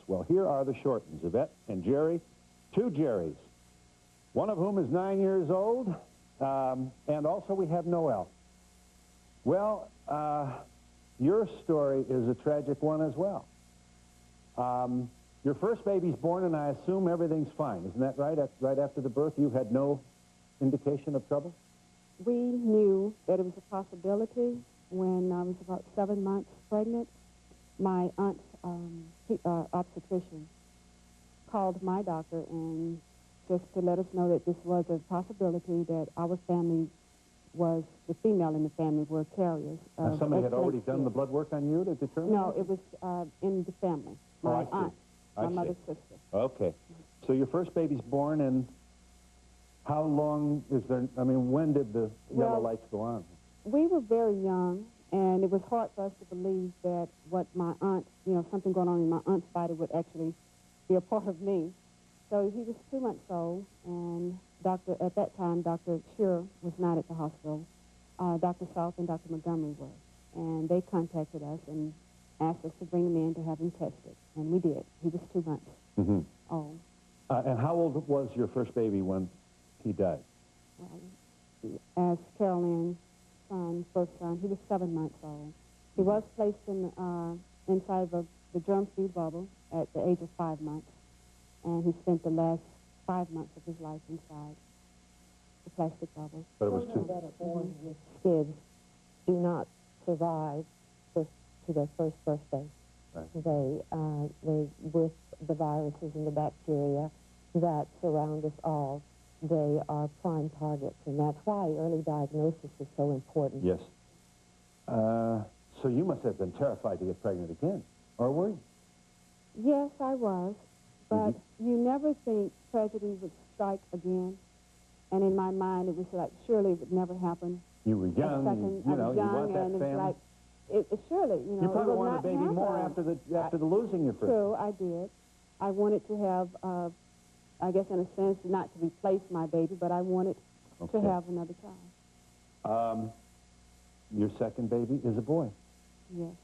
Well, here are the Shortens, Yvette and Jerry, two Jerrys, one of whom is 9 years old, and also we have Noel. Well, your story is a tragic one as well. Your first baby's born, and I assume everything's fine. Isn't that right? Right after the birth, you had no indication of trouble? We knew that it was a possibility when I was about 7 months pregnant. My aunt's obstetrician called my doctor and just to let us know that this was a possibility, that our family was, the female in the family were carriers. Somebody had already done the blood work on you to determine? No, it was in the family. My aunt, my mother's sister. Okay. So your first baby's born, and how long is there, I mean, when did the yellow lights go on? We were very young, and it was hard for us to believe that what my aunt, you know, something going on in my aunt's body would actually be a part of me. So he was 2 months old, and at that time, Dr. Shearer was not at the hospital. Dr. South and Dr. Montgomery were. And they contacted us and asked us to bring him in to have him tested. And we did. He was 2 months old. And how old was your first baby when he died? As Carol Ann's first son, he was 7 months old. He was placed in inside of the germ feed bubble at the age of 5 months. And he spent the last 5 months of his life inside the plastic bubble. But it was too... that are born with SCID do not survive to their first birthday. Right. They, with the viruses and the bacteria that surround us all, they are prime targets, and that's why early diagnosis is so important. Yes. So you must have been terrified to get pregnant again, or were you? Yes, I was. But you never think tragedy would strike again. And in my mind, it was like, surely it would never happen. You were young, you know, you want that family. Like, it surely, you know, you probably it will wanted not a baby happen. more after the losing your first. True, I did. I wanted to have, I guess in a sense, not to replace my baby, but I wanted to have another child. Your second baby is a boy. Yes.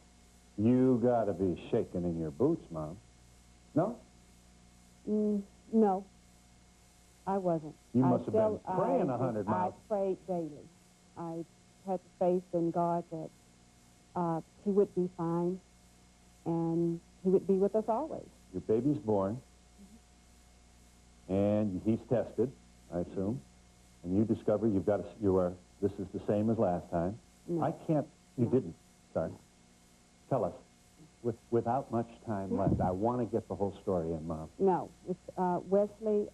You got to be shaking in your boots, Mom. No? No, I wasn't. You must have been praying 100 miles. I prayed daily. I had faith in God that he would be fine and he would be with us always. Your baby's born, and he's tested, I assume, and you discover this is the same as last time. No. I can't, you didn't. Sorry. Tell us. Without much time left, I want to get the whole story in, Mom. No. With Wesley,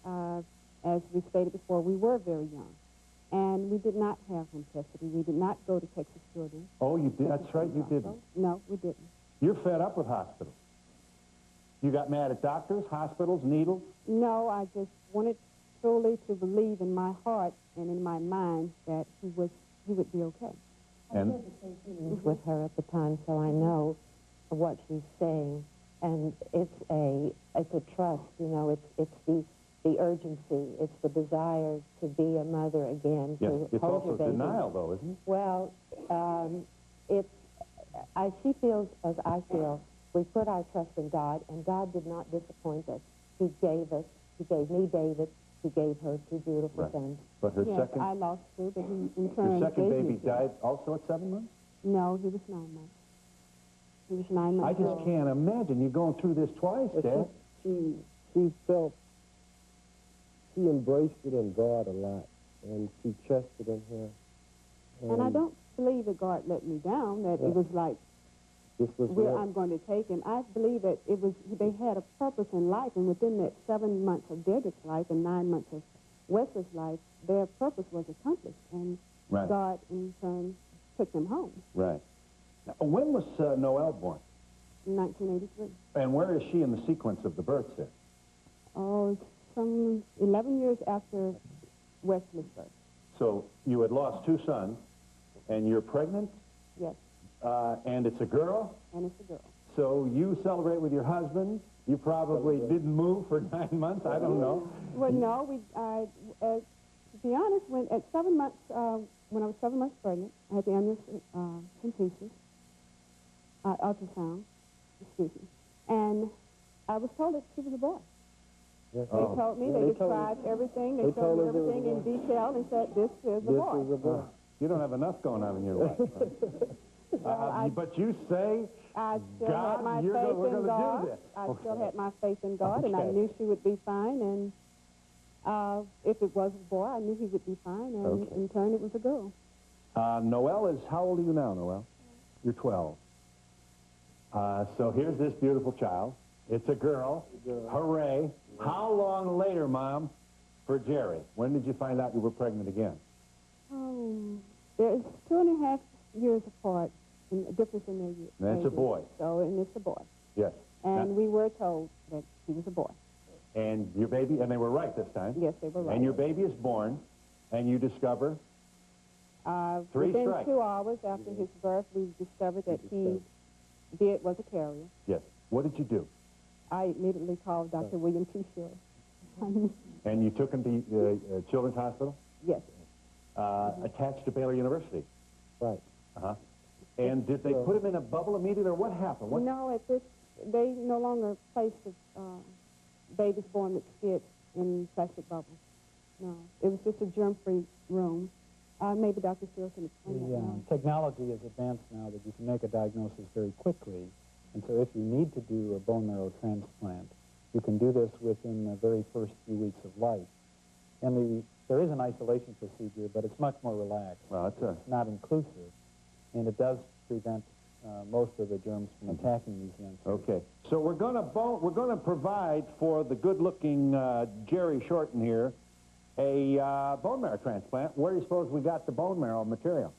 as we stated before, we were very young. And we did not have him tested. We did not go to Texas Children's. Oh, you did? That's right, you didn't. No, we didn't. You're fed up with hospitals. You got mad at doctors, hospitals, needles? No, I just wanted truly to believe in my heart and in my mind that he would be okay. And I did the same thing with her at the time, so I know what she's saying, and it's a trust, you know, it's the urgency, it's the desire to be a mother again. yes, to it's hold also your baby. denial, though, isn't it? Well, she feels as I feel. We put our trust in God, and God did not disappoint us. He gave me David, he gave her two beautiful sons. But her Yes, second, I lost two, but he in turn your second gave baby me two. died also at 7 months? No, he was 9 months. He was 9 months I old. just can't imagine you going through this twice, Dad. She felt, she embraced it in God a lot, and she trusted in her. And I don't believe that God let me down, that it was like, This was I'm going to take him. I believe that they had a purpose in life, and within that 7 months of David's life and 9 months of Wesley's life, their purpose was accomplished, and God, in turn, took them home. Right. Now, when was Noel born? In 1983. And where is she in the sequence of the births there? Oh, some 11 years after Wesley's birth. So you had lost 2 sons, and you're pregnant? Yes. And it's a girl? And it's a girl. So you celebrate with your husband. You probably didn't move for 9 months. I don't know. Well, no. To be honest, at 7 months, when I was 7 months pregnant, I had the amniocentesis, ultrasound, excuse me. And I was told that she was a boy. Yes. They told me, they described everything, they showed me everything in detail and said, this is a boy. This is a boy. You don't have enough going on in your life. Right? But you say, I still God, had my we're faith gonna in do God. this. I Okay. still had my faith in God, and I Okay. knew she would be fine. And if it was a boy, I knew he would be fine. And Okay. in turn, it was a girl. Noelle is, how old are you now, Noelle? You're 12. So here's this beautiful child. It's a girl. Hooray. How long later, Mom, for Jerry? When did you find out you were pregnant again? Oh, there's 2.5 years apart, in a difference in their years. That's a boy. So, and it's a boy. Yes. And we were told that he was a boy. And your baby, and they were right this time. Yes, they were right. And your baby is born, and you discover? 3 within strikes. 2 hours after his birth, we discovered that he was a carrier. Yes. What did you do? I immediately called Dr. William T. Shorten. And you took him to Children's Hospital? Yes. Attached to Baylor University? Right. Uh-huh. And did they put him in a bubble immediately, or what happened? What? No, they no longer placed the babies born with SCID in plastic bubbles. No, it was just a germ-free room. Maybe Dr. Steele can explain that now. Technology is advanced now that you can make a diagnosis very quickly. And so if you need to do a bone marrow transplant, you can do this within the very first few weeks of life. And there is an isolation procedure, but it's much more relaxed. Well, it's not inclusive, and it does prevent most of the germs from attacking these young cells. okay. So we're gonna provide for the good-looking Jerry Shorten here a bone marrow transplant. Where do you suppose we got the bone marrow material?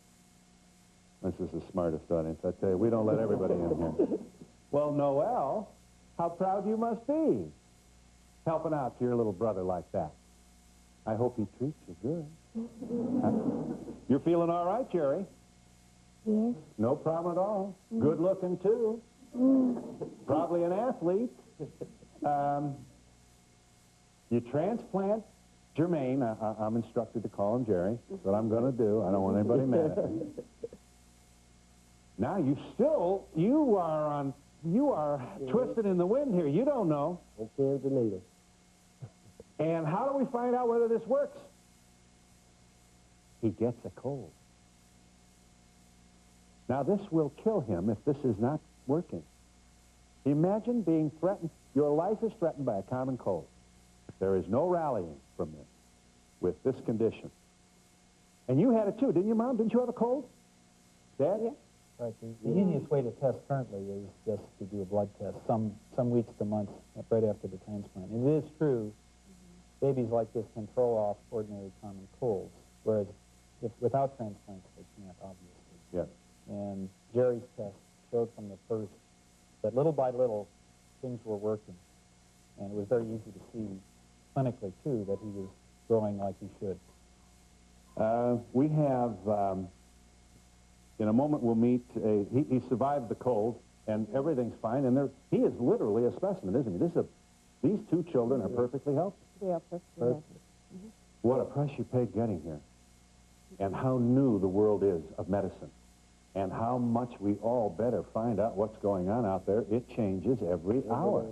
This is the smartest audience, I tell you. We don't let everybody in here. Well, Noelle, how proud you must be, helping out your little brother like that. I hope he treats you good. You're feeling all right, Jerry? Yes. No problem at all. Good looking, too. Probably an athlete. You transplant Jermaine. I'm instructed to call him Jerry. That's what I'm going to do. I don't want anybody mad at me. Now, you are twisted in the wind here. You don't know. Okay, the needle. And how do we find out whether this works? He gets a cold. Now, this will kill him if this is not working. Imagine being threatened. Your life is threatened by a common cold. There is no rallying from this with this condition. And you had it too, didn't you, Mom? Didn't you have a cold? Dad? Yeah. Right. The easiest way to test currently is just to do a blood test some weeks to months right after the transplant. And it is true, babies like this can throw off ordinary common colds, whereas if without transplants, they can't, obviously. Yes. And Jerry's test showed from the first that little by little, things were working. And it was very easy to see clinically, too, that he was growing like he should. We have, in a moment we'll meet, he survived the cold, and everything's fine, and he is literally a specimen, isn't he? These 2 children are perfectly healthy. They are perfectly healthy. What a price you paid getting here, and how new the world is of medicine, and how much we all better find out what's going on out there. It changes every hour.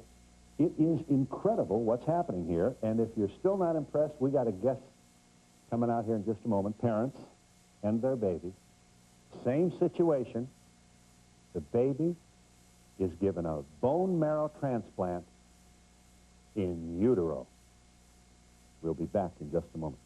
It is incredible what's happening here, and if you're still not impressed, we got a guest coming out here in just a moment, parents and their baby. Same situation. The baby is given a bone marrow transplant in utero. We'll be back in just a moment.